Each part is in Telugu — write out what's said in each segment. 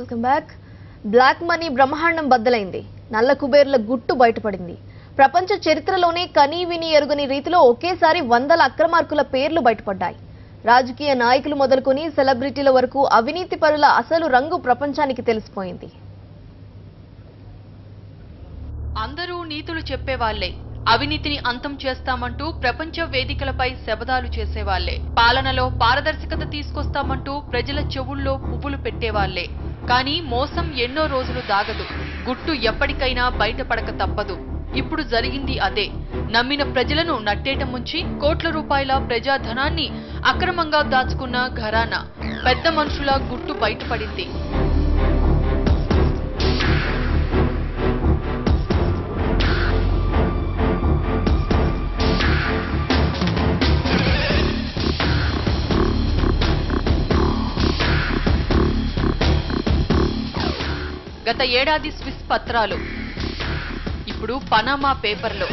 Welcome back. బ్లాక్ మనీ బ్రహ్మాండం బద్దలైంది. నల్ల కుబేర్ల గుట్టు బయటపడింది. ప్రపంచ చరిత్రలోనే కనీవిని ఎరుగని రీతిలో ఒకేసారి వందల అక్రమార్కుల పేర్లు బయటపడ్డాయి. రాజకీయ నాయకులు మొదలుకొని సెలబ్రిటీల వరకు అవినీతి పరుల అసలు రంగు ప్రపంచానికి తెలిసిపోయింది. అందరూ నీతులు చెప్పేవాళ్లే, అవినీతిని అంతం చేస్తామంటూ ప్రపంచ వేదికలపై శబదాలు చేసేవాళ్లే, పాలనలో పారదర్శకత తీసుకొస్తామంటూ ప్రజల చెవుల్లో పువ్వులు పెట్టేవాళ్లే. కానీ మోసం ఎన్నో రోజులు దాగదు, గుట్టు ఎప్పటికైనా బయటపడక తప్పదు. ఇప్పుడు జరిగింది అదే. నమ్మిన ప్రజలను నట్టేట ముంచి కోట్ల రూపాయల ప్రజాధనాన్ని అక్రమంగా దాచుకున్న ఘరానా పెద్ద మనుషుల గుట్టు బయటపడింది. గత ఏడాది స్విస్ పత్రాలు, ఇప్పుడు పనామా పేపర్లు.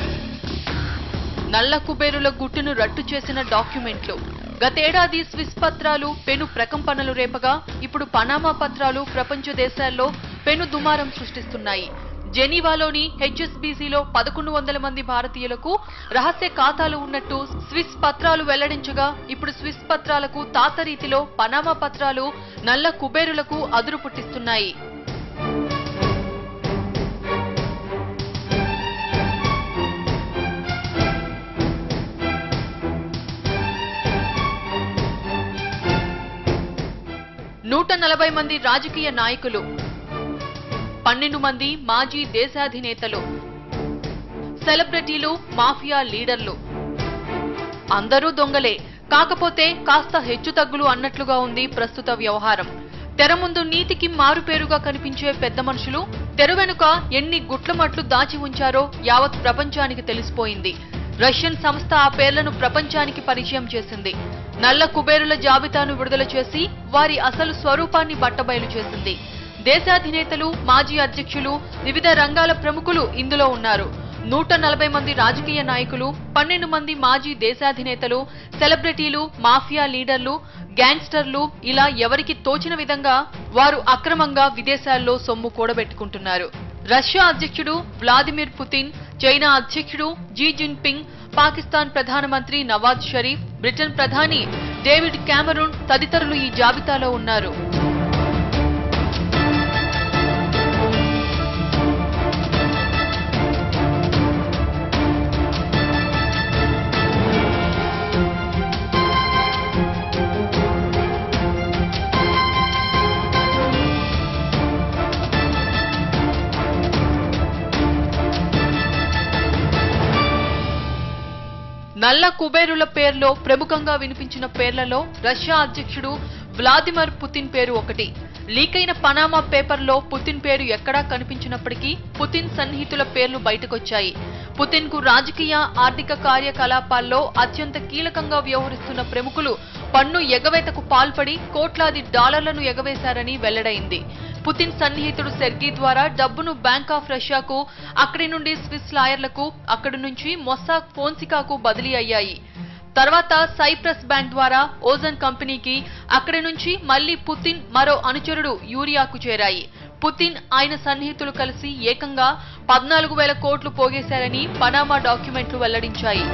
నల్ల కుబేరుల గుట్టును రట్టు చేసిన డాక్యుమెంట్లు. గతేడాది స్విస్ పత్రాలు పెను ప్రకంపనలు రేపగా ఇప్పుడు పనామా పత్రాలు ప్రపంచ దేశాల్లో పెను దుమారం సృష్టిస్తున్నాయి. జెనీవాలోని హెచ్ఎస్బీసీలో 1100 మంది భారతీయులకు రహస్య ఖాతాలు ఉన్నట్టు స్విస్ పత్రాలు వెల్లడించగా, ఇప్పుడు స్విస్ పత్రాలకు తాతరీతిలో పనామా పత్రాలు నల్ల కుబేరులకు అదురు పుట్టిస్తున్నాయి. నూట 40 మంది రాజకీయ నాయకులు, 12 మంది మాజీ దేశాధినేతలు, సెలబ్రిటీలు, మాఫియా లీడర్లు అందరూ దొంగలే. కాకపోతే కాస్త హెచ్చుతగ్గులు అన్నట్లుగా ఉంది ప్రస్తుత వ్యవహారం. తెర ముందు నీతికి మారుపేరుగా కనిపించే పెద్ద మనుషులు తెర వెనుక ఎన్ని గుట్లమట్లు దాచి ఉంచారో యావత్ ప్రపంచానికి తెలిసిపోయింది. రష్యన్ సంస్థ ఆ పేర్లను ప్రపంచానికి పరిచయం చేసింది. నల్ల కుబేరుల జాబితాను విడుదల చేసి వారి అసలు స్వరూపాన్ని బట్టబయలు చేసింది. దేశాధినేతలు, మాజీ అధ్యక్షులు, వివిధ రంగాల ప్రముఖులు ఇందులో ఉన్నారు. 140 మంది రాజకీయ నాయకులు, 12 మంది మాజీ దేశాధినేతలు, సెలబ్రిటీలు, మాఫియా లీడర్లు, గ్యాంగ్స్టర్లు, ఇలా ఎవరికి తోచిన విధంగా వారు అక్రమంగా విదేశాల్లో సొమ్ము కూడబెట్టుకుంటున్నారు. రష్యా అధ్యక్షుడు వ్లాదిమిర్ పుతిన్, చైనా అధ్యక్షుడు జీ జిన్పింగ్, పాకిస్తాన్ ప్రధానమంత్రి నవాజ్ షరీఫ్, బ్రిటన్ ప్రధాని డేవిడ్ క్యామరూన్ తదితరులు ఈ జాబితాలో ఉన్నారు. నల్ల కుబేరుల పేర్లో ప్రముఖంగా వినిపించిన పేర్లలో రష్యా అధ్యక్షుడు వ్లాదిమిర్ పుతిన్ పేరు ఒకటి. లీకైన పనామా పేపర్లో పుతిన్ పేరు ఎక్కడా కనిపించినప్పటికీ పుతిన్ సన్నిహితుల పేర్లు బయటకొచ్చాయి. పుతిన్ కు రాజకీయ, ఆర్థిక కార్యకలాపాల్లో అత్యంత కీలకంగా వ్యవహరిస్తున్న ప్రముఖులు పన్ను ఎగవేతకు పాల్పడి కోట్లాది డాలర్లను ఎగవేశారని వెల్లడైంది. పుతిన్ సన్నిహితుడు సెర్గీ ద్వారా డబ్బును బ్యాంక్ ఆఫ్ రష్యాకు, అక్కడి నుండి స్విస్ లాయర్లకు, అక్కడి నుంచి మొస్సాక్ ఫోన్సికాకు బదిలీ అయ్యాయి. తర్వాత సైప్రస్ బ్యాంక్ ద్వారా ఓజన్ కంపెనీకి, అక్కడి నుంచి మళ్లీ పుతిన్ మరో అనుచరుడు యూరియాకు చేరాయి. పుతిన్, ఆయన సన్నిహితులు కలిసి ఏకంగా 14,000 కోట్లు పోగేశారని పనామా డాక్యుమెంట్లు వెల్లడించాయి.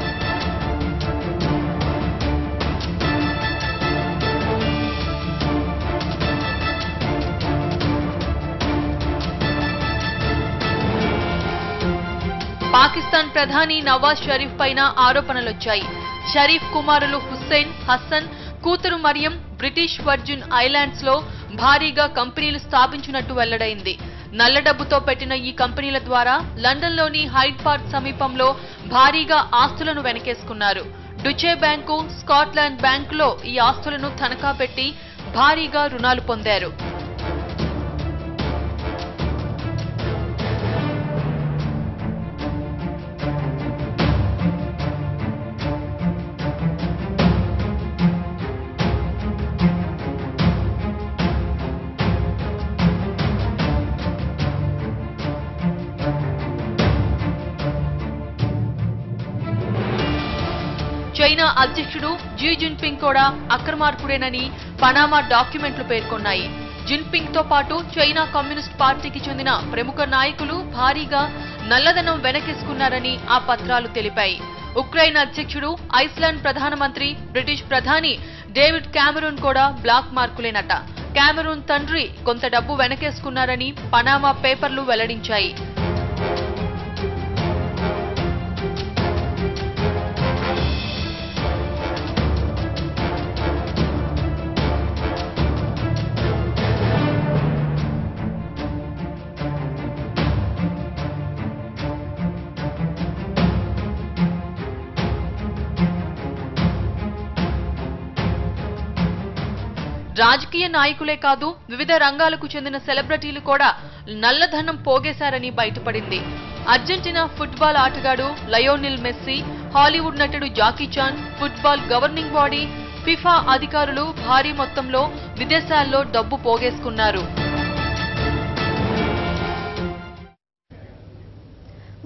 పాకిస్తాన్ ప్రధాని నవాజ్ షరీఫ్ పైన ఆరోపణలొచ్చాయి. షరీఫ్ కుమారులు హుస్సేన్, హసన్, కూతురు మరియం బ్రిటిష్ వర్జిన్ ఐలాండ్స్ లో భారీగా కంపెనీలు స్థాపించినట్టు వెల్లడైంది. నల్ల డబ్బుతో పెట్టిన ఈ కంపెనీల ద్వారా లండన్లోని హైడ్ పార్క్ సమీపంలో భారీగా ఆస్తులను వెనకేసుకున్నారు. డుచే బ్యాంకు, స్కాట్లాండ్ బ్యాంకులో ఈ ఆస్తులను తనఖా పెట్టి భారీగా రుణాలు పొందారు. చైనా అధ్యక్షుడు జీ జిన్పింగ్ కూడా అక్రమార్కుడేనని పనామా డాక్యుమెంట్లు పేర్కొన్నాయి. జిన్పింగ్ తో పాటు చైనా కమ్యూనిస్ట్ పార్టీకి చెందిన ప్రముఖ నాయకులు భారీగా నల్లధనం వెనకేసుకున్నారని ఆ పత్రాలు తెలిపాయి. ఉక్రెయిన్ అధ్యక్షుడు, ఐస్లాండ్ ప్రధానమంత్రి, బ్రిటిష్ ప్రధాని డేవిడ్ కామెరూన్ కూడా బ్లాక్ మార్కులేనట. కామెరూన్ తండ్రి కొంత డబ్బు వెనకేసుకున్నారని పనామా పేపర్లు వెల్లడించాయి. రాజకీయ నాయకులే కాదు, వివిధ రంగాలకు చెందిన సెలబ్రిటీలు కూడా నల్లధనం పోగేశారని బయటపడింది. అర్జెంటీనా ఫుట్బాల్ ఆటగాడు లయోనెల్ మెస్సీ, హాలీవుడ్ నటుడు Jackie Chan, football governing body FIFA అధికారులు భారీ మొత్తంలో విదేశాల్లో డబ్బు పోగేసుకున్నారు.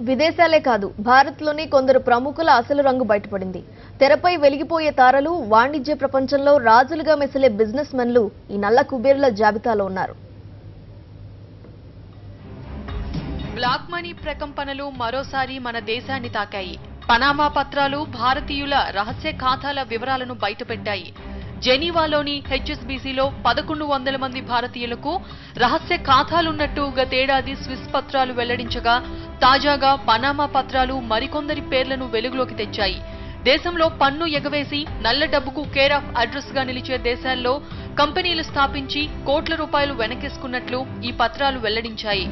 విదేశాలే కాదు, భారత్లోని కొందరు ప్రముఖుల అసలు రంగు బయటపడింది. తెరపై వెలిగిపోయే తారలు, వాణిజ్య ప్రపంచంలో రాజులుగా మెసిలే బిజినెస్ మెన్లు ఈ నల్ల కుబేరుల జాబితాలో ఉన్నారు. బ్లాక్ మనీ ప్రకంపనలు మరోసారి మన దేశాన్ని తాకాయి. పనామా పత్రాలు భారతీయుల రహస్య ఖాతాల వివరాలను బయటపెట్టాయి. జెనీవాలోని హెచ్ఎస్బీసీలో 1100 మంది భారతీయులకు రహస్య ఖాతాలున్నట్టు గతేడాది స్విస్ పత్రాలు వెల్లడించగా, తాజాగా పనామా పత్రాలు మరికొందరి పేర్లను వెలుగులోకి తెచ్చాయి. దేశంలో పన్ను ఎగవేసి నల్ల డబ్బుకు కేర్ ఆఫ్ అడ్రస్ గా నిలిచే దేశాల్లో కంపెనీలు స్థాపించి కోట్ల రూపాయలు వెనకేసుకున్నట్లు ఈ పత్రాలు వెల్లడించాయి.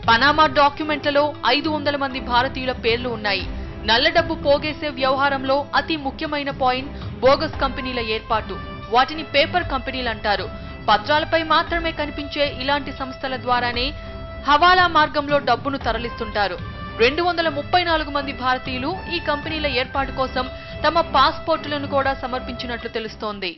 పనామా డాక్యుమెంట్లలో 500 మంది భారతీయుల పేర్లు ఉన్నాయి. నల్ల డబ్బు పోగేసే వ్యవహారంలో అతి ముఖ్యమైన పాయింట్ బోగస్ కంపెనీల ఏర్పాటు. వాటిని పేపర్ కంపెనీలంటారు. పత్రాలపై మాత్రమే కనిపించే ఇలాంటి సంస్థల ద్వారానే హవాలా మార్గంలో డబ్బును తరలిస్తుంటారు. 234 మంది భారతీయులు ఈ కంపెనీల ఏర్పాటు కోసం తమ పాస్పోర్టులను కూడా సమర్పించినట్లు తెలుస్తోంది.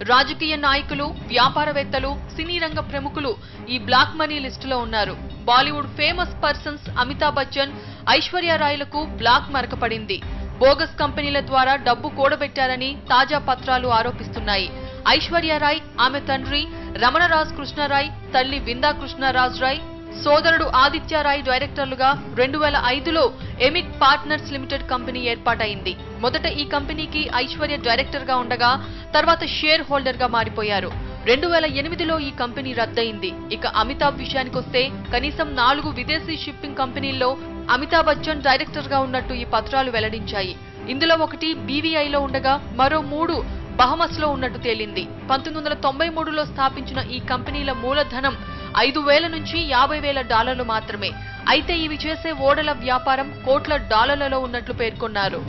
రాజకీయ నాయకులు, వ్యాపారవేత్తలు, సినీ రంగ ప్రముఖులు ఈ బ్లాక్ మనీ లిస్టులో ఉన్నారు. Bollywood famous persons Amitabh Bachchan, Aishwarya రాయ్లకు బ్లాక్ మరకపడింది. బోగస్ కంపెనీల ద్వారా డబ్బు కూడబెట్టారని తాజా పత్రాలు ఆరోపిస్తున్నాయి. ఐశ్వర్య రాయ్, ఆమె తండ్రి రమణరాజ్ కృష్ణరాయ్, తల్లి విందా కృష్ణరాజ్ రాయ్, సోదరుడు ఆదిత్య రాయ్ డైరెక్టర్లుగా 2005లో ఎమిక్ పార్ట్నర్స్ లిమిటెడ్ కంపెనీ ఏర్పాటైంది. మొదట ఈ కంపెనీకి ఐశ్వర్య డైరెక్టర్ గా ఉండగా తర్వాత షేర్ హోల్డర్ గా మారిపోయారు. 2008లో ఈ కంపెనీ రద్దయింది. ఇక అమితాబ్ విషయానికొస్తే కనీసం 4 విదేశీ షిప్పింగ్ కంపెనీల్లో అమితాబ్ బచ్చన్ డైరెక్టర్ గా ఉన్నట్టు ఈ పత్రాలు వెల్లడించాయి. ఇందులో ఒకటి BVIలో ఉండగా మరో 3 బహమస్ లో ఉన్నట్టు తేలింది. 1993లో స్థాపించిన ఈ కంపెనీల మూలధనం $5,000 నుంచి $50,000 మాత్రమే. అయితే ఇవి చేసే ఓడల వ్యాపారం కోట్ల డాలర్లలో ఉన్నట్లు పేర్కొన్నారు.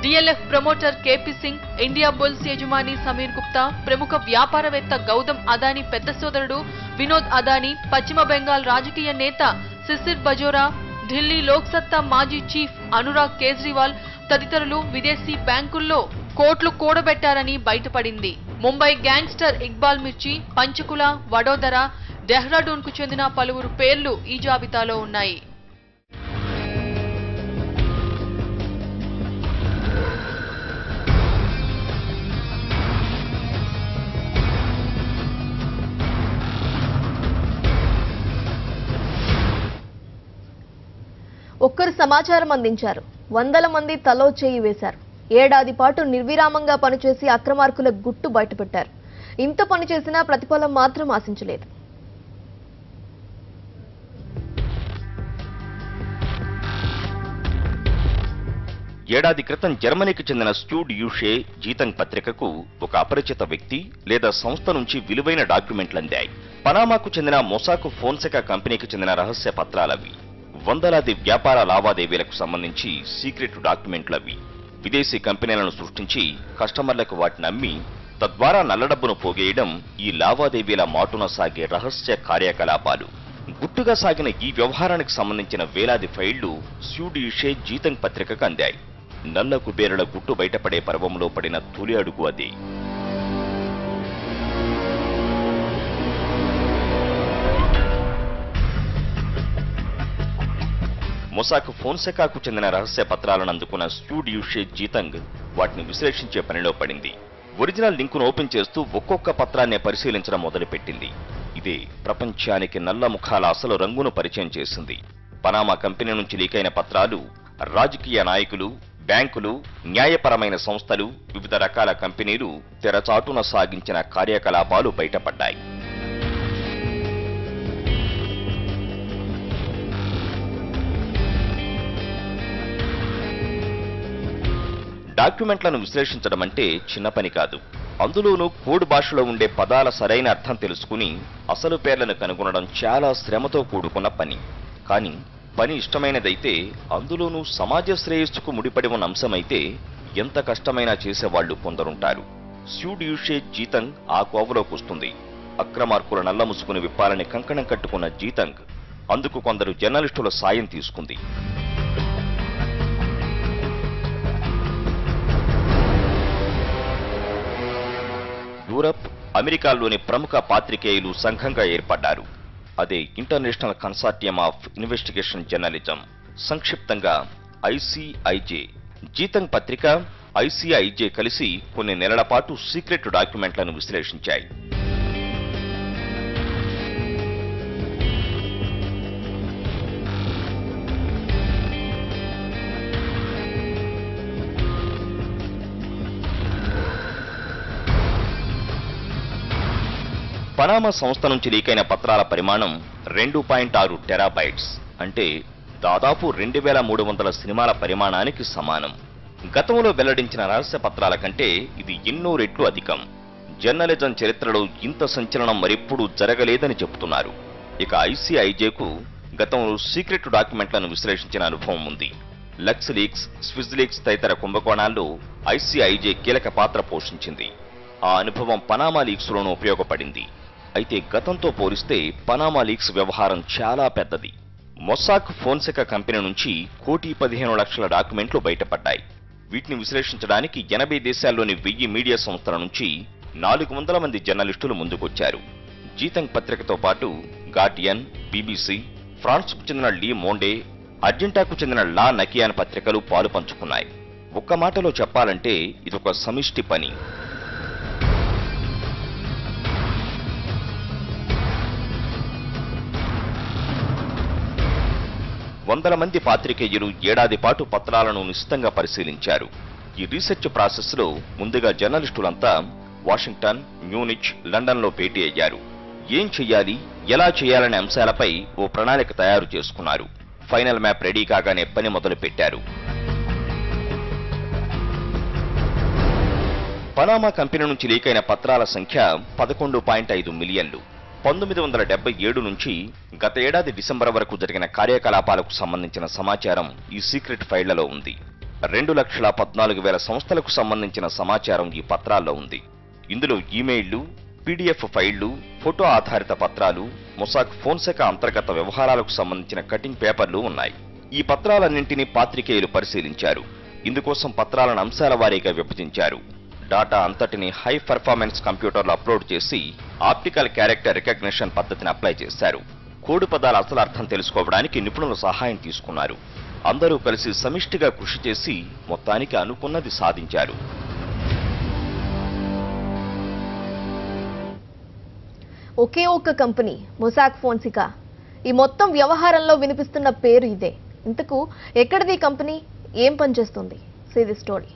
DLF promoter KP Singh, India bulls యజమాని సమీర్ గుప్తా, ప్రముఖ వ్యాపారవేత్త గౌతమ్ అదానీ పెద్ద సోదరుడు వినోద్ అదానీ, పశ్చిమ బెంగాల్ రాజకీయ నేత శిశిర్ బజోరా, ఢిల్లీ లోక్సత్తా మాజీ చీఫ్ అనురాగ్ కేజ్రీవాల్ తదితరులు విదేశీ బ్యాంకుల్లో కోట్లు కూడబెట్టారని బయటపడింది. ముంబై గ్యాంగ్స్టర్ ఇక్బాల్ మిర్చి, పంచకుల, వడోదర, డెహ్రాడూన్ కు చెందిన పలువురు పేర్లు ఈ జాబితాలో ఉన్నాయి. ఒక్కరు సమాచారం అందించారు, 100 మంది తలో చేయి వేశారు. ఏడాది పాటు నిర్విరామంగా పనిచేసి అక్రమార్కుల గుట్టు బయటపెట్టారు. ఇంత పని చేసినా ప్రతిఫలం మాత్రం ఆశించలేదు. ఏడాది క్రితం జర్మనీకి చెందిన స్టూడ్ యూషే జీతంగ్ పత్రికకు ఒక అపరిచిత వ్యక్తి లేదా సంస్థ నుంచి విలువైన డాక్యుమెంట్లు అందాయి. పనామాకు చెందిన మొసాకు ఫోన్సెకా కంపెనీకి చెందిన రహస్య పత్రాలవి. వందలాది వ్యాపార లావాదేవీలకు సంబంధించి సీక్రెట్ డాక్యుమెంట్లవి. విదేశీ కంపెనీలను సృష్టించి కస్టమర్లకు వాటిని అమ్మి తద్వారా నల్లడబ్బును పోగేయడం ఈ లావాదేవీల మాటున సాగే రహస్య కార్యకలాపాలు. గుట్టుగా సాగిన ఈ వ్యవహారానికి సంబంధించిన వేలాది ఫైళ్లు స్యూడ్ యూషే జీతంగ్ పత్రికకు అందాయి. నల్ల కుబేరుల గుట్టు బయటపడే పర్వంలో పడిన తొలి అడుగు అది. మొసాక్ ఫోన్సెకాకు చెందిన రహస్య పత్రాలను అందుకున్న స్యూడ్ యూషే జీతంగ్ వాటిని విశ్లేషించే పనిలో పడింది. ఒరిజినల్ లింకును ఓపెన్ చేస్తూ ఒక్కొక్క పత్రాన్ని పరిశీలించడం మొదలుపెట్టింది. ఇదే ప్రపంచానికి నల్ల ముఖాల అసలు రంగును పరిచయం చేసింది. పనామా కంపెనీ నుంచి లీకైన పత్రాలు రాజకీయ నాయకులు, బ్యాంకులు, న్యాయపరమైన సంస్థలు, వివిధ రకాల కంపెనీలు తెరచాటున సాగించిన కార్యకలాపాలు బయటపడ్డాయి. డాక్యుమెంట్లను విశ్లేషించడం అంటే చిన్న పని కాదు. అందులోనూ కోడ్ భాషలో ఉండే పదాల సరైన అర్థం తెలుసుకుని అసలు పేర్లను కనుగొనడం చాలా శ్రమతో కూడుకున్న పని. కానీ పని ఇష్టమైనదైతే, అందులోనూ సమాజ శ్రేయస్సుకు ముడిపడి ఉన్న అంశమైతే ఎంత కష్టమైనా చేసేవాళ్లు కొందరుంటారు. స్యూడ్ యూషే జీతంగ్ ఆ కోవలోకి వస్తుంది. అక్రమార్కుల నల్ల ముసుగును విప్పాలని కంకణం కట్టుకున్న జీతంగ్ అందుకు కొందరు జర్నలిస్టుల సాయం తీసుకుంది. యూరప్, అమెరికాలోని ప్రముఖ పాత్రికేయులు సంఘంగా ఏర్పడ్డారు. అదే international consortium of investigation journalism, సంక్షిప్తంగా ఐసిఐజే. జీతంగ్ పత్రిక, ఐసిఐజే కలిసి కొన్ని నెలల పాటు సీక్రెట్ డాక్యుమెంట్లను విశ్లేషించాయి. పనామా సంస్థ నుంచి లీకైన పత్రాల పరిమాణం 2.6 టెరాబైట్స్, అంటే దాదాపు 2300 సినిమాల పరిమాణానికి సమానం. గతంలో వెల్లడించిన రహస్య పత్రాల కంటే ఇది ఎన్నో రెట్లు అధికం. జర్నలిజం చరిత్రలో ఇంత సంచలనం మరెప్పుడూ జరగలేదని చెబుతున్నారు. ఇక ఐసిఐజేకు గతంలో సీక్రెట్ డాక్యుమెంట్లను విశ్లేషించిన అనుభవం ఉంది. లక్స్ లీక్స్, స్విజ్ లీక్స్ తదితర కుంభకోణాల్లో ఐసిఐజే కీలక పాత్ర పోషించింది. ఆ అనుభవం పనామా లీక్స్లోనూ ఉపయోగపడింది. అయితే గతంతో పోలిస్తే పనామా లీక్స్ వ్యవహారం చాలా పెద్దది. మొసాక్ ఫోన్సెకా కంపెనీ నుంచి 1,15,00,000 డాక్యుమెంట్లు బయటపడ్డాయి. వీటిని విశ్లేషించడానికి 80 దేశాల్లోని 1000 మీడియా సంస్థల నుంచి 400 మంది జర్నలిస్టులు ముందుకొచ్చారు. జీతంగ్ పత్రికతో పాటు గార్డియన్, బీబీసీ, ఫ్రాన్స్కు చెందిన లీ మోండే, అర్జెంటాకు చెందిన లా నకియాన్ పత్రికలు పాలు పంచుకున్నాయి. ఒక్క మాటలో చెప్పాలంటే ఇదొక సమిష్టి పని. వందల మంది పాత్రికేయులు ఏడాది పాటు పత్రాలను నిశితంగా పరిశీలించారు. ఈ రీసెర్చ్ ప్రాసెస్ లో ముందుగా జర్నలిస్టులంతా వాషింగ్టన్, మ్యూనిచ్, లండన్లో భేటీ అయ్యారు. ఏం చెయ్యాలి, ఎలా చేయాలనే అంశాలపై ఓ ప్రణాళిక తయారు చేసుకున్నారు. ఫైనల్ మ్యాప్ రెడీ కాగానే పని మొదలు పెట్టారు. పనామా కంపెనీ నుంచి లీకైన పత్రాల సంఖ్య 11.5 మిలియన్లు. 1977 నుంచి గత ఏడాది డిసెంబర్ వరకు జరిగిన కార్యకలాపాలకు సంబంధించిన సమాచారం ఈ సీక్రెట్ ఫైళ్లలో ఉంది. 2,14,000 సంస్థలకు సంబంధించిన సమాచారం ఈ పత్రాల్లో ఉంది. ఇందులో ఈమెయిళ్లు, పీడీఎఫ్ ఫైళ్లు, ఫోటో ఆధారిత పత్రాలు, మొసాక్ ఫోన్సెకా అంతర్గత వ్యవహారాలకు సంబంధించిన కటింగ్ పేపర్లు ఉన్నాయి. ఈ పత్రాలన్నింటినీ పాత్రికేయులు పరిశీలించారు. ఇందుకోసం పత్రాలను అంశాల వారీగా విభజించారు. డాటా అంతటిని హై పర్ఫార్మెన్స్ కంప్యూటర్లో అప్లోడ్ చేసి ఆప్టికల్ క్యారెక్టర్ రికగ్నిషన్ పద్ధతిని అప్లై చేశారు. కోడ్ పదాల అసలు అర్థం తెలుసుకోవడానికి నిపుణుల సహాయం తీసుకున్నారు. అందరూ కలిసి సమిష్టిగా కృషి చేసి మొత్తానికి అనుకున్నది సాధించారు. ఒకే ఒక్క కంపెనీ మొసాక్ ఫోన్సెకా. ఈ మొత్తం వ్యవహారంలో వినిపిస్తున్న పేరు ఇదే. ఇంతకు ఎక్కడిది కంపెనీ, ఏం పనిచేస్తుంది? See the story.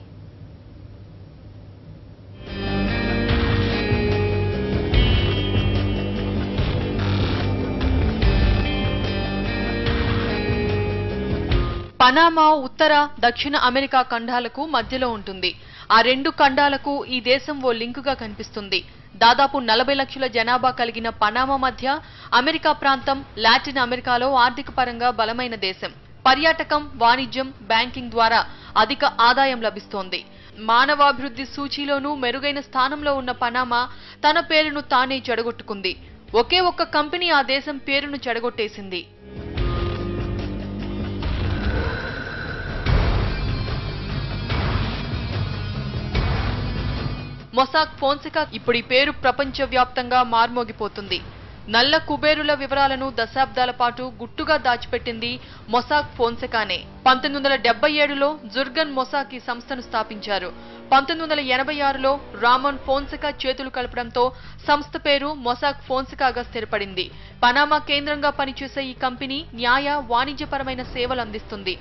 పనామా ఉత్తర, దక్షిణ అమెరికా ఖండాలకు మధ్యలో ఉంటుంది. ఆ రెండు ఖండాలకు ఈ దేశం ఓ లింకుగా కనిపిస్తుంది. దాదాపు 40 లక్షల జనాభా కలిగిన పనామా మధ్య అమెరికా ప్రాంతం లాటిన్ అమెరికాలో ఆర్థిక పరంగా బలమైన దేశం. పర్యాటకం, వాణిజ్యం, బ్యాంకింగ్ ద్వారా అధిక ఆదాయం లభిస్తోంది. మానవాభివృద్ధి సూచీలోనూ మెరుగైన స్థానంలో ఉన్న పనామా తన పేరును తానే చెడగొట్టుకుంది. ఒకే ఒక్క కంపెనీ ఆ దేశం పేరును చెడగొట్టేసింది. మొసాక్ ఫోన్సెకా ఇప్పుడు ఈ పేరు ప్రపంచవ్యాప్తంగా మార్మోగిపోతుంది. నల్ల కుబేరుల వివరాలను దశాబ్దాల పాటు గుట్టుగా దాచిపెట్టింది మొసాక్ ఫోన్సెకానే. 1977లో జుర్గన్ మొసాక్ ఈ సంస్థను స్థాపించారు. 1986లో రామన్ ఫోన్సెకా చేతులు కలపడంతో సంస్థ పేరు మొసాక్ ఫోన్సెకాగా స్థిరపడింది. పనామా కేంద్రంగా పనిచేసే ఈ కంపెనీ న్యాయ, వాణిజ్యపరమైన సేవలు అందిస్తుంది.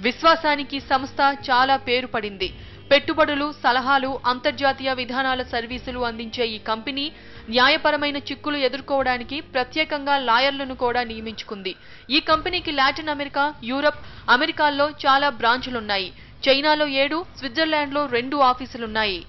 విశ్వాసానికి సంస్థ చాలా పేరు పడింది. పెట్టుబడులు, సలహాలు, అంతర్జాతీయ విధానాల సర్వీసులు అందించే ఈ కంపెనీ న్యాయపరమైన చిక్కులు ఎదుర్కోవడానికి ప్రత్యేకంగా లాయర్లను కూడా నియమించుకుంది. ఈ కంపెనీకి లాటిన్ అమెరికా, యూరప్, అమెరికాల్లో చాలా బ్రాంచులున్నాయి. చైనాలో 7, స్విట్జర్లాండ్లో 2 ఆఫీసులున్నాయి.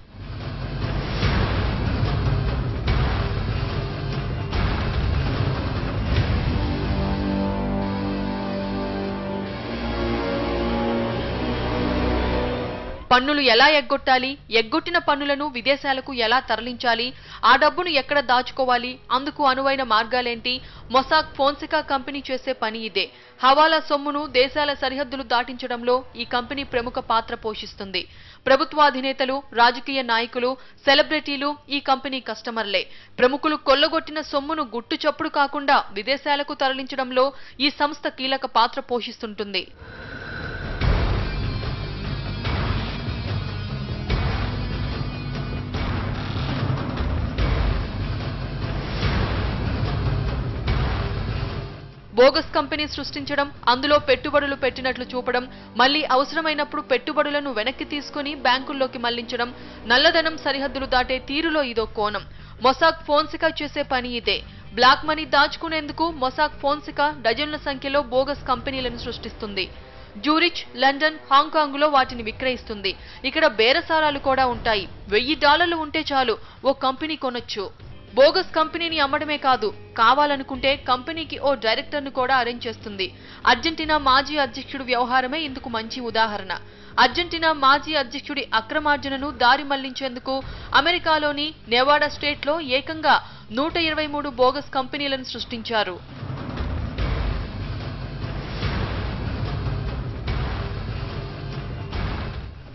పన్నులు ఎలా ఎగ్గొట్టాలి, ఎగ్గొట్టిన పన్నులను విదేశాలకు ఎలా తరలించాలి, ఆ డబ్బును ఎక్కడ దాచుకోవాలి, అందుకు అనువైన మార్గాలేంటి? మొసాక్ ఫోన్సెకా కంపెనీ చేసే పని ఇదే. హవాలా సొమ్మును దేశాల సరిహద్దులు దాటించడంలో ఈ కంపెనీ ప్రముఖ పాత్ర పోషిస్తుంది. ప్రభుత్వాధినేతలు, రాజకీయ నాయకులు, సెలబ్రిటీలు ఈ కంపెనీ కస్టమర్లే. ప్రముఖులు కొల్లగొట్టిన సొమ్మును గుట్టు చప్పుడు కాకుండా విదేశాలకు తరలించడంలో ఈ సంస్థ కీలక పాత్ర పోషిస్తుంటుంది. బోగస్ కంపెనీ సృష్టించడం, అందులో పెట్టుబడులు పెట్టినట్లు చూపడం, మళ్లీ అవసరమైనప్పుడు పెట్టుబడులను వెనక్కి తీసుకుని బ్యాంకుల్లోకి మళ్లించడం, నల్లధనం సరిహద్దులు దాటే తీరులో ఇదో కోణం. మొసాక్ ఫోన్సెకా చేసే పని ఇదే. బ్లాక్ మనీ దాచుకునేందుకు మొసాక్ ఫోన్సెకా డజన్ల సంఖ్యలో బోగస్ కంపెనీలను సృష్టిస్తుంది. జూరిచ్, లండన్, హాంకాంగ్లో వాటిని విక్రయిస్తుంది. ఇక్కడ బేరసారాలు కూడా ఉంటాయి. $1000 ఉంటే చాలు ఓ కంపెనీ కొనొచ్చు. బోగస్ కంపెనీని అమ్మడమే కాదు, కావాలనుకుంటే కంపెనీకి ఓ డైరెక్టర్ను కూడా అరేంజ్ చేస్తుంది. అర్జెంటీనా మాజీ అధ్యక్షుడి వ్యవహారమే ఇందుకు మంచి ఉదాహరణ. అర్జెంటీనా మాజీ అధ్యక్షుడి అక్రమార్జనను దారి మళ్లించేందుకు అమెరికాలోని నెవాడా స్టేట్లో ఏకంగా 123 బోగస్ కంపెనీలను సృష్టించారు.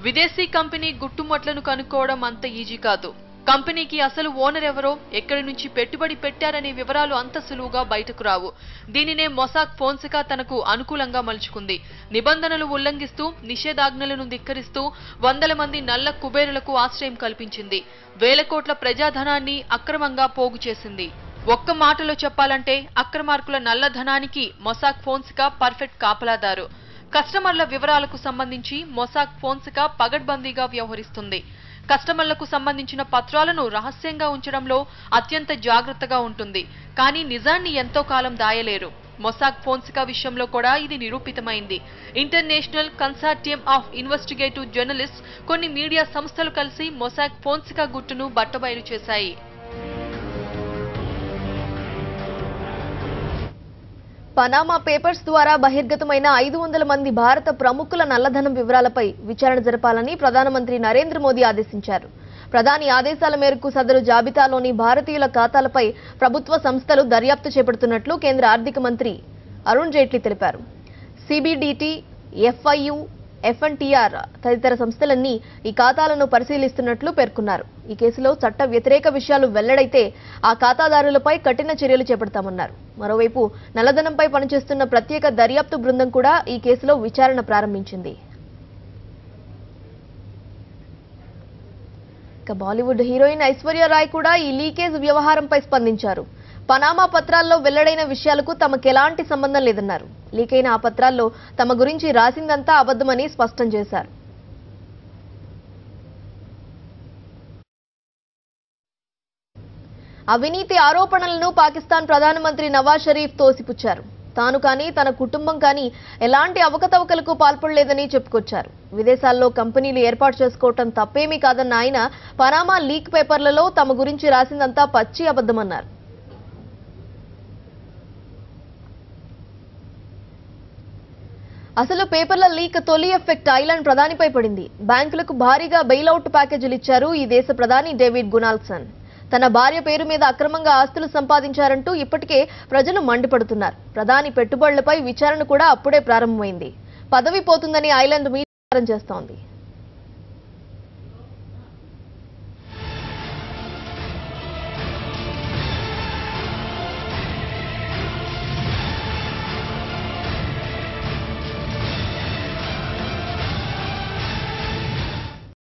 విదేశీ కంపెనీ గుట్టుమట్లను కనుక్కోవడం అంత ఈజీ కాదు. కంపెనీకి అసలు ఓనర్ ఎవరో, ఎక్కడి నుంచి పెట్టుబడి పెట్టారనే వివరాలు అంత సులువుగా బయటకు రావు. దీనినే మొసాక్ ఫోన్సెకా తనకు అనుకూలంగా మలుచుకుంది. నిబంధనలు ఉల్లంఘిస్తూ, నిషేధాజ్ఞలను ధిక్కరిస్తూ 100 మంది నల్ల కుబేరులకు ఆశ్రయం కల్పించింది. వేల కోట్ల ప్రజాధనాన్ని అక్రమంగా పోగు చేసింది. ఒక్క మాటలో చెప్పాలంటే అక్రమార్కుల నల్లధనానికి మొసాక్ ఫోన్సెకా పర్ఫెక్ట్ కాపలాదారు. కస్టమర్ల వివరాలకు సంబంధించి మొసాక్ ఫోన్సెకా పగడ్బందీగా వ్యవహరిస్తుంది. కస్టమర్లకు సంబంధించిన పత్రాలను రహస్యంగా ఉంచడంలో అత్యంత జాగ్రత్తగా ఉంటుంది. కానీ నిజాన్ని ఎంతో కాలం దాయలేరు. మొసాక్ ఫోన్సెకా విషయంలో కూడా ఇది నిరూపితమైంది. International consortium of investigative journalists, కొన్ని మీడియా సంస్థలు కలిసి మొసాక్ ఫోన్సెకా గుట్టును బట్టబయలు చేశాయి. పనామా పేపర్స్ ద్వారా బహిర్గతమైన 500 మంది భారత ప్రముఖుల నల్లధనం వివరాలపై విచారణ జరపాలని ప్రధానమంత్రి నరేంద్ర మోదీ ఆదేశించారు. ప్రధాని ఆదేశాల మేరకు సదరు జాబితాలోని భారతీయుల ఖాతాలపై ప్రభుత్వ సంస్థలు దర్యాప్తు చేపడుతున్నట్లు కేంద్ర ఆర్థిక మంత్రి అరుణ్ జైట్లీ తెలిపారు. సిబిడిటి, ఎఫ్ఐయు, ఎఫ్ఎన్టీఆర్ తదితర సంస్థలన్నీ ఈ ఖాతాలను పరిశీలిస్తున్నట్లు పేర్కొన్నారు. ఈ కేసులో చట్ట వ్యతిరేక విషయాలు వెల్లడైతే ఆ ఖాతాదారులపై కఠిన చర్యలు చేపడతామన్నారు. మరోవైపు నల్లధనంపై పనిచేస్తున్న ప్రత్యేక దర్యాప్తు బృందం కూడా ఈ కేసులో విచారణ ప్రారంభించింది. ఇక బాలీవుడ్ హీరోయిన్ ఐశ్వర్య రాయ్ కూడా ఈ లీకేజ్ వ్యవహారంపై స్పందించారు. పనామా పత్రాల్లో వెల్లడైన విషయాలకు తమకెలాంటి సంబంధం లేదన్నారు. లీకైన ఆ పత్రాల్లో తమ గురించి రాసిందంతా అబద్ధమని స్పష్టం చేశారు. అవినీతి ఆరోపణలను పాకిస్తాన్ ప్రధానమంత్రి నవాజ్ షరీఫ్ తోసిపుచ్చారు. తాను కానీ తన కుటుంబం కానీ ఎలాంటి అవకతవకలకు పాల్పడలేదని చెప్పుకొచ్చారు. విదేశాల్లో కంపెనీలు ఏర్పాటు చేసుకోవటం తప్పేమీ కాదన్న ఆయన పనామా లీక్ పేపర్లలో తమ గురించి రాసిందంతా పచ్చి అబద్ధమన్నారు. అసలు పేపర్ల లీక్ తొలి ఎఫెక్ట్ ఐలాండ్ ప్రధానిపై పడింది. బ్యాంకులకు భారీగా బెయిలౌట్ ప్యాకేజీలు ఇచ్చారు ఈ దేశ ప్రధాని డేవిడ్ గునాల్సన్. తన భార్య పేరు మీద అక్రమంగా ఆస్తులు సంపాదించారంటూ ఇప్పటికే ప్రజలు మండిపడుతున్నారు. ప్రధాని పెట్టుబడులపై విచారణ కూడా అప్పుడే ప్రారంభమైంది. పదవి పోతుందని ఐలాండ్ మీడియా ప్రచారం చేస్తోంది.